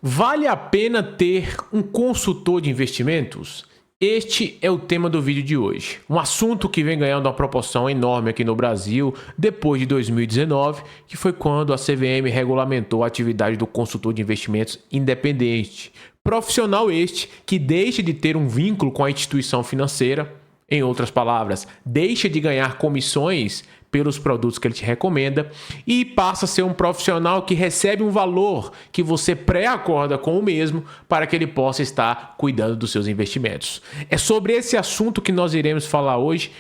Vale a pena ter um consultor de investimentos? Este é o tema do vídeo de hoje. Um assunto que vem ganhando uma proporção enorme aqui no Brasil depois de 2019, que foi quando a CVM regulamentou a atividade do consultor de investimentos independente. Profissional este que deixa de ter um vínculo com a instituição financeira, em outras palavras, deixa de ganhar comissões pelos produtos que ele te recomenda e passa a ser um profissional que recebe um valor que você pré-acorda com o mesmo para que ele possa estar cuidando dos seus investimentos. É sobre esse assunto que nós iremos falar hoje,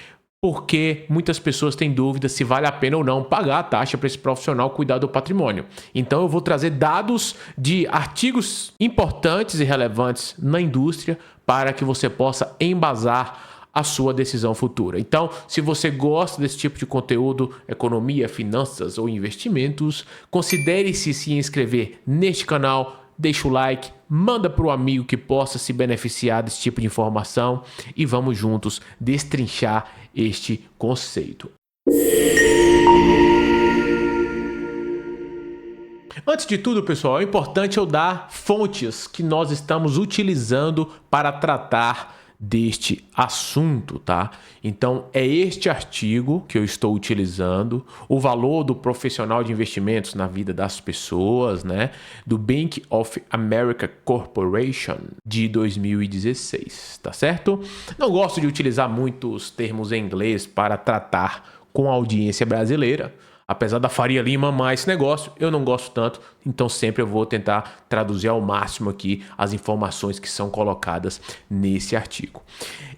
porque muitas pessoas têm dúvida se vale a pena ou não pagar a taxa para esse profissional cuidar do patrimônio. Então eu vou trazer dados de artigos importantes e relevantes na indústria para que você possa embasar a sua decisão futura. Então, se você gosta desse tipo de conteúdo, economia, finanças ou investimentos, considere-se se inscrever neste canal, deixa o like, manda para o amigo que possa se beneficiar desse tipo de informação e vamos juntos destrinchar este conceito. Antes de tudo, pessoal, é importante eu dar fontes que nós estamos utilizando para tratar deste assunto, tá? Então, é este artigo que eu estou utilizando, o valor do profissional de investimentos na vida das pessoas, né? Do Bank of America Corporation, de 2016, tá certo? Não gosto de utilizar muitos termos em inglês para tratar com a audiência brasileira. Apesar da Faria Lima amar esse negócio, eu não gosto tanto, então sempre eu vou tentar traduzir ao máximo aqui as informações que são colocadas nesse artigo.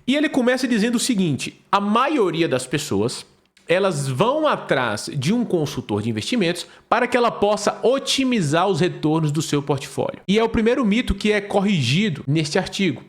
E ele começa dizendo o seguinte: a maioria das pessoas, elas vão atrás de um consultor de investimentos para que ela possa otimizar os retornos do seu portfólio. E é o primeiro mito que é corrigido neste artigo,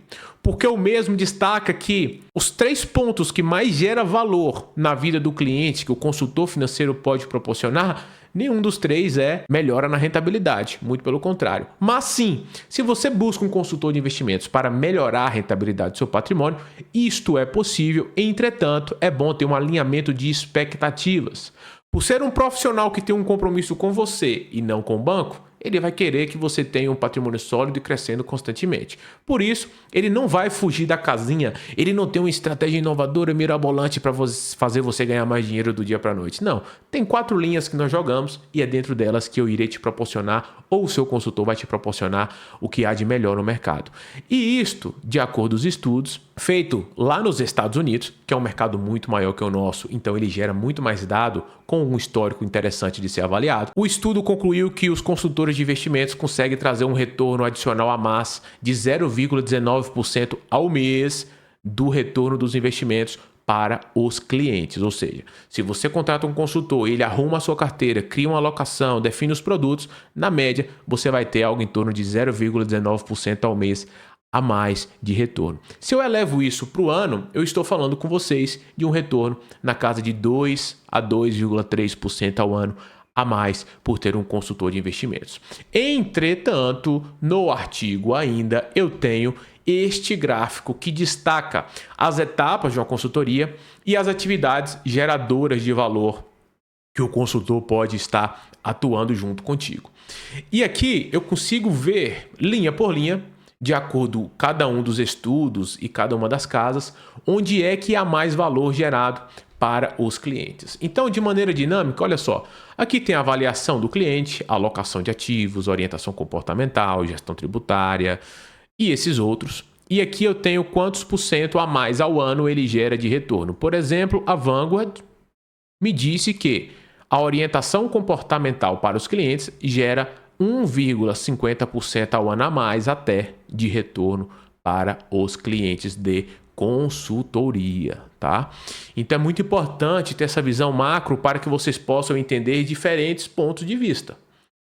porque o mesmo destaca que os 3 pontos que mais gera valor na vida do cliente que o consultor financeiro pode proporcionar, nenhum dos 3 é melhora na rentabilidade, muito pelo contrário. Mas sim, se você busca um consultor de investimentos para melhorar a rentabilidade do seu patrimônio, isto é possível, entretanto, é bom ter um alinhamento de expectativas. Por ser um profissional que tem um compromisso com você e não com o banco, ele vai querer que você tenha um patrimônio sólido e crescendo constantemente. Por isso, ele não vai fugir da casinha, ele não tem uma estratégia inovadora e mirabolante para fazer você ganhar mais dinheiro do dia para a noite. Não, tem 4 linhas que nós jogamos e é dentro delas que eu irei te proporcionar, ou o seu consultor vai te proporcionar o que há de melhor no mercado. E isto, de acordo com os estudos, feito lá nos Estados Unidos, que é um mercado muito maior que o nosso, então ele gera muito mais dado com um histórico interessante de ser avaliado. O estudo concluiu que os consultores de investimentos conseguem trazer um retorno adicional a mais de 0,19% ao mês do retorno dos investimentos para os clientes. Ou seja, se você contrata um consultor, ele arruma a sua carteira, cria uma alocação, define os produtos, na média você vai ter algo em torno de 0,19% ao mês a mais de retorno. Se eu elevo isso para o ano, eu estou falando com vocês de um retorno na casa de 2 a 2,3% ao ano a mais por ter um consultor de investimentos. Entretanto, no artigo ainda eu tenho este gráfico que destaca as etapas de uma consultoria e as atividades geradoras de valor que o consultor pode estar atuando junto contigo. E aqui eu consigo ver linha por linha, de acordo com cada um dos estudos e cada uma das casas, onde é que há mais valor gerado para os clientes. Então, de maneira dinâmica, olha só, aqui tem a avaliação do cliente, alocação de ativos, orientação comportamental, gestão tributária e esses outros. E aqui eu tenho quantos por cento a mais ao ano ele gera de retorno. Por exemplo, a Vanguard me disse que a orientação comportamental para os clientes gera 1,50% ao ano a mais até de retorno para os clientes de consultoria, tá? Então é muito importante ter essa visão macro para que vocês possam entender diferentes pontos de vista.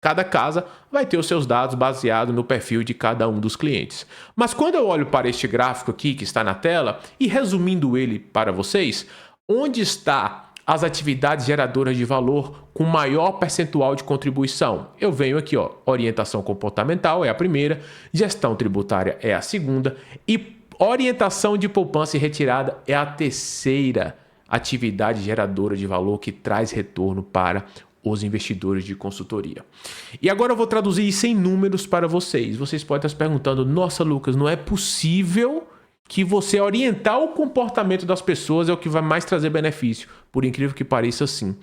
Cada casa vai ter os seus dados baseados no perfil de cada um dos clientes. Mas quando eu olho para este gráfico aqui que está na tela e resumindo ele para vocês, onde está as atividades geradoras de valor com maior percentual de contribuição? Eu venho aqui, ó, orientação comportamental é a primeira, gestão tributária é a segunda e orientação de poupança e retirada é a terceira atividade geradora de valor que traz retorno para os investidores de consultoria. E agora eu vou traduzir isso em números para vocês. Vocês podem estar se perguntando, nossa, Lucas, não é possível que você orientar o comportamento das pessoas é o que vai mais trazer benefício. Por incrível que pareça, sim.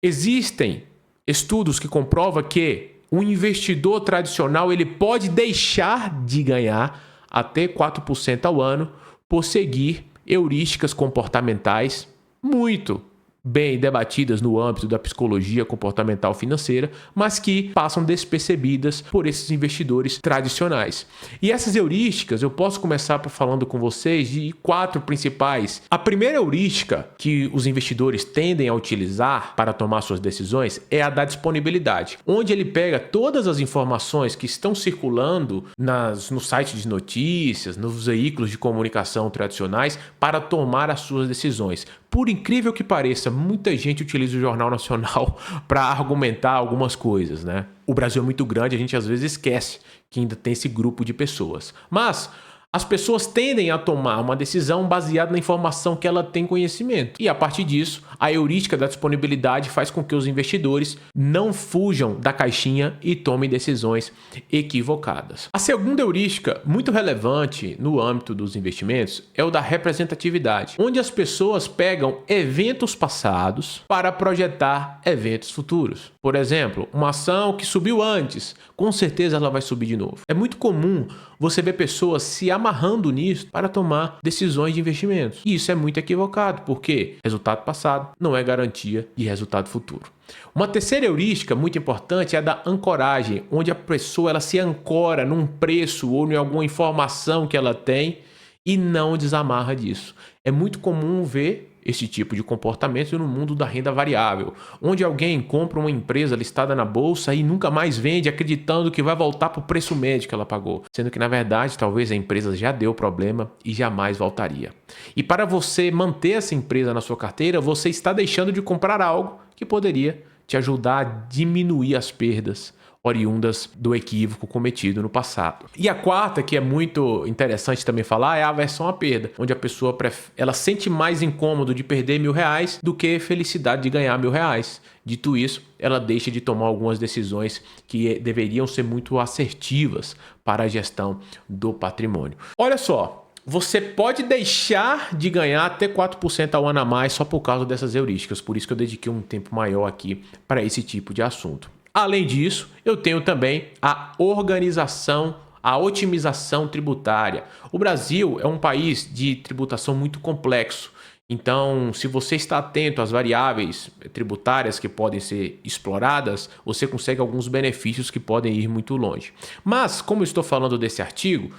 Existem estudos que comprovam que o investidor tradicional ele pode deixar de ganhar até 4% ao ano por seguir heurísticas comportamentais muito bem debatidas no âmbito da psicologia comportamental financeira, mas que passam despercebidas por esses investidores tradicionais. E essas heurísticas, eu posso começar falando com vocês de 4 principais. A primeira heurística que os investidores tendem a utilizar para tomar suas decisões é a da disponibilidade, onde ele pega todas as informações que estão circulando no site de notícias, nos veículos de comunicação tradicionais para tomar as suas decisões. Por incrível que pareça, muita gente utiliza o Jornal Nacional para argumentar algumas coisas, né? O Brasil é muito grande, a gente às vezes esquece que ainda tem esse grupo de pessoas. Mas as pessoas tendem a tomar uma decisão baseada na informação que ela tem conhecimento. E a partir disso, a heurística da disponibilidade faz com que os investidores não fujam da caixinha e tomem decisões equivocadas. A segunda heurística, muito relevante no âmbito dos investimentos, é o da representatividade, onde as pessoas pegam eventos passados para projetar eventos futuros. Por exemplo, uma ação que subiu antes, com certeza ela vai subir de novo. É muito comum você ver pessoas se amarrando nisso para tomar decisões de investimentos. E isso é muito equivocado, porque resultado passado não é garantia de resultado futuro. Uma terceira heurística muito importante é a da ancoragem, onde a pessoa ela se ancora num preço ou em alguma informação que ela tem e não desamarra disso. É muito comum ver esse tipo de comportamento no mundo da renda variável, onde alguém compra uma empresa listada na bolsa e nunca mais vende acreditando que vai voltar para o preço médio que ela pagou, sendo que na verdade talvez a empresa já deu problema e jamais voltaria. E para você manter essa empresa na sua carteira, você está deixando de comprar algo que poderia te ajudar a diminuir as perdas oriundas do equívoco cometido no passado. E a quarta, que é muito interessante também falar, é a aversão à perda, onde a pessoa ela sente mais incômodo de perder R$1.000 do que felicidade de ganhar R$1.000. Dito isso, ela deixa de tomar algumas decisões que deveriam ser muito assertivas para a gestão do patrimônio. Olha só, você pode deixar de ganhar até 4% ao ano a mais só por causa dessas heurísticas, por isso que eu dediquei um tempo maior aqui para esse tipo de assunto. Além disso, eu tenho também a organização, a otimização tributária. O Brasil é um país de tributação muito complexo. Então, se você está atento às variáveis tributárias que podem ser exploradas, você consegue alguns benefícios que podem ir muito longe. Mas, como eu estou falando desse artigo,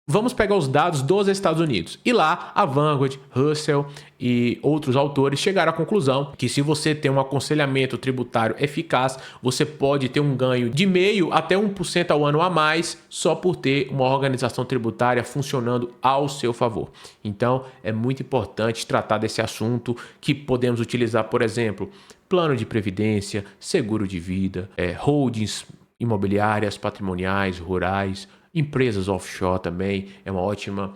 vamos pegar os dados dos Estados Unidos. E lá, a Vanguard, Russell e outros autores chegaram à conclusão que se você tem um aconselhamento tributário eficaz, você pode ter um ganho de 0,5% até 1% ao ano a mais só por ter uma organização tributária funcionando ao seu favor. Então, é muito importante tratar desse assunto que podemos utilizar, por exemplo, plano de previdência, seguro de vida, holdings imobiliárias, patrimoniais, rurais, empresas offshore também é uma ótima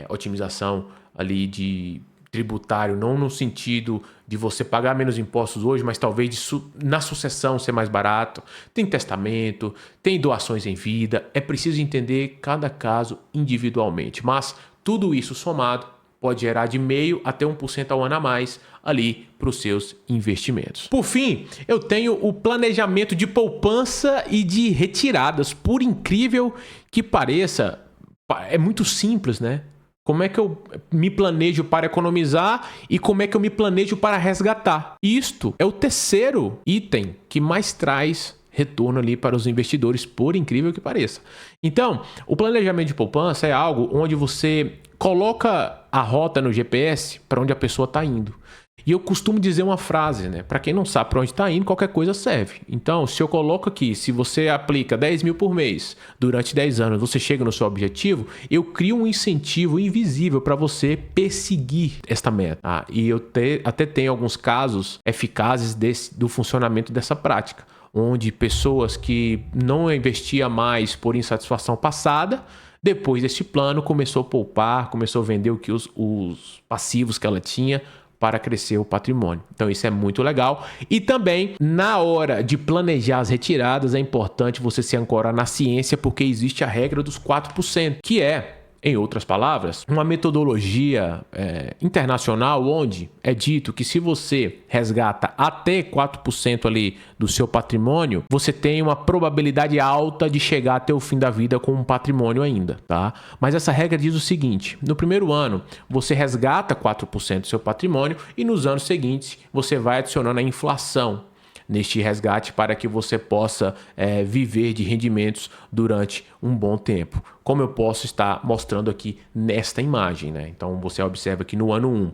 otimização ali de tributário, não no sentido de você pagar menos impostos hoje, mas talvez na sucessão ser mais barato. Tem testamento, tem doações em vida, é preciso entender cada caso individualmente, mas tudo isso somado pode gerar de 0,5% até 1% ao ano a mais ali para os seus investimentos. Por fim, eu tenho o planejamento de poupança e de retiradas. Por incrível que pareça, é muito simples, né? Como é que eu me planejo para economizar e como é que eu me planejo para resgatar? Isto é o terceiro item que mais traz retorno ali para os investidores, por incrível que pareça. Então, o planejamento de poupança é algo onde você coloca a rota no GPS para onde a pessoa está indo. E eu costumo dizer uma frase, né? Para quem não sabe para onde está indo, qualquer coisa serve. Então, se eu coloco aqui, se você aplica 10 mil por mês durante 10 anos, você chega no seu objetivo, eu crio um incentivo invisível para você perseguir esta meta. E eu até tenho alguns casos eficazes do funcionamento dessa prática, onde pessoas que não investiam mais por insatisfação passada, depois deste plano começou a poupar, começou a vender os passivos que ela tinha para crescer o patrimônio. Então isso é muito legal. E também, na hora de planejar as retiradas, é importante você se ancorar na ciência, porque existe a regra dos 4%, que é, em outras palavras, uma metodologia internacional onde é dito que se você resgata até 4% ali do seu patrimônio, você tem uma probabilidade alta de chegar até o fim da vida com um patrimônio ainda, tá? Mas essa regra diz o seguinte: no primeiro ano, você resgata 4% do seu patrimônio e nos anos seguintes você vai adicionando a inflação neste resgate para que você possa viver de rendimentos durante um bom tempo. Como eu posso estar mostrando aqui nesta imagem, né? Então você observa que no ano 1,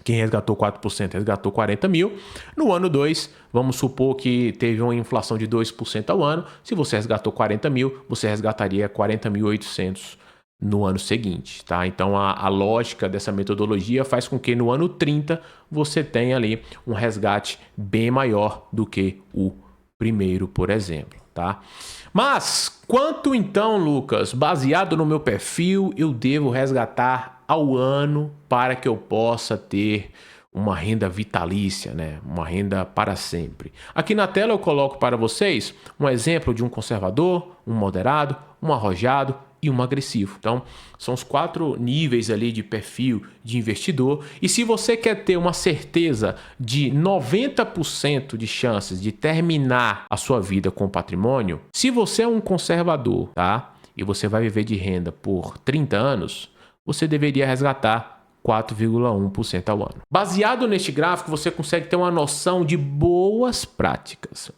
quem resgatou 4% resgatou 40 mil. No ano 2, vamos supor que teve uma inflação de 2% ao ano. Se você resgatou 40 mil, você resgataria 40.800 no ano seguinte, tá? Então a lógica dessa metodologia faz com que no ano 30 você tenha ali um resgate bem maior do que o primeiro, por exemplo, tá? Mas quanto então, Lucas, baseado no meu perfil, eu devo resgatar ao ano para que eu possa ter uma renda vitalícia, né? Uma renda para sempre. Aqui na tela eu coloco para vocês um exemplo de um conservador, um moderado, um arrojado e um agressivo. Então, são os 4 níveis ali de perfil de investidor. E se você quer ter uma certeza de 90% de chances de terminar a sua vida com patrimônio, se você é um conservador, tá? E você vai viver de renda por 30 anos, você deveria resgatar 4,1% ao ano. Baseado neste gráfico, você consegue ter uma noção de boas práticas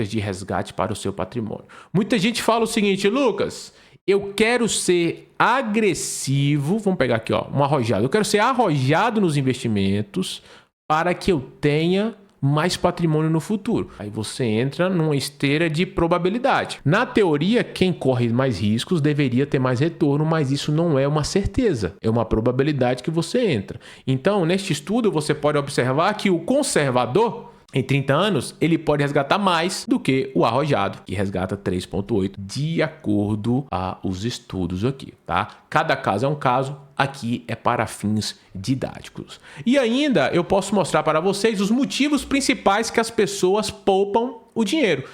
de resgate para o seu patrimônio. Muita gente fala o seguinte: Lucas, eu quero ser agressivo, vamos pegar aqui, ó, um arrojado. Eu quero ser arrojado nos investimentos para que eu tenha mais patrimônio no futuro. Aí você entra numa esteira de probabilidade. Na teoria, quem corre mais riscos deveria ter mais retorno, mas isso não é uma certeza. É uma probabilidade que você entra. Então, neste estudo, você pode observar que o conservador, em 30 anos, ele pode resgatar mais do que o arrojado, que resgata 3,8, de acordo a os estudos aqui, tá? Cada caso é um caso, aqui é para fins didáticos. E ainda eu posso mostrar para vocês os motivos principais que as pessoas poupam o dinheiro.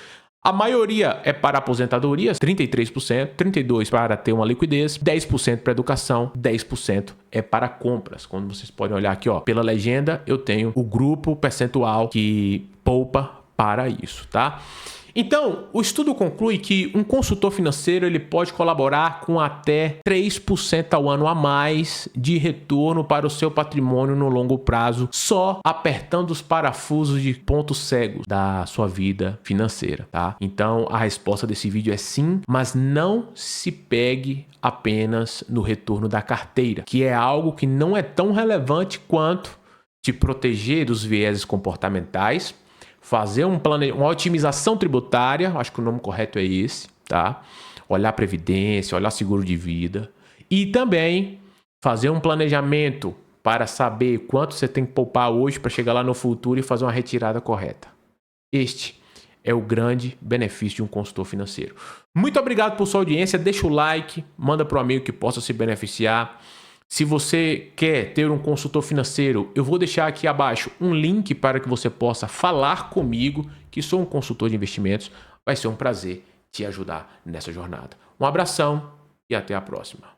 A maioria é para aposentadorias, 33%, 32% para ter uma liquidez, 10% para educação, 10% é para compras. Quando vocês podem olhar aqui, ó, pela legenda, eu tenho o grupo percentual que poupa para isso, tá? Então, o estudo conclui que um consultor financeiro ele pode colaborar com até 3% ao ano a mais de retorno para o seu patrimônio no longo prazo, só apertando os parafusos de pontos cegos da sua vida financeira, tá? Então, a resposta desse vídeo é sim, mas não se pegue apenas no retorno da carteira, que é algo que não é tão relevante quanto te proteger dos vieses comportamentais, fazer uma otimização tributária, acho que o nome correto é esse, tá? Olhar previdência, olhar seguro de vida e também fazer um planejamento para saber quanto você tem que poupar hoje para chegar lá no futuro e fazer uma retirada correta. Este é o grande benefício de um consultor financeiro. Muito obrigado por sua audiência, deixa o like, manda para um amigo que possa se beneficiar. Se você quer ter um consultor financeiro, eu vou deixar aqui abaixo um link para que você possa falar comigo, que sou um consultor de investimentos. Vai ser um prazer te ajudar nessa jornada. Um abração e até a próxima.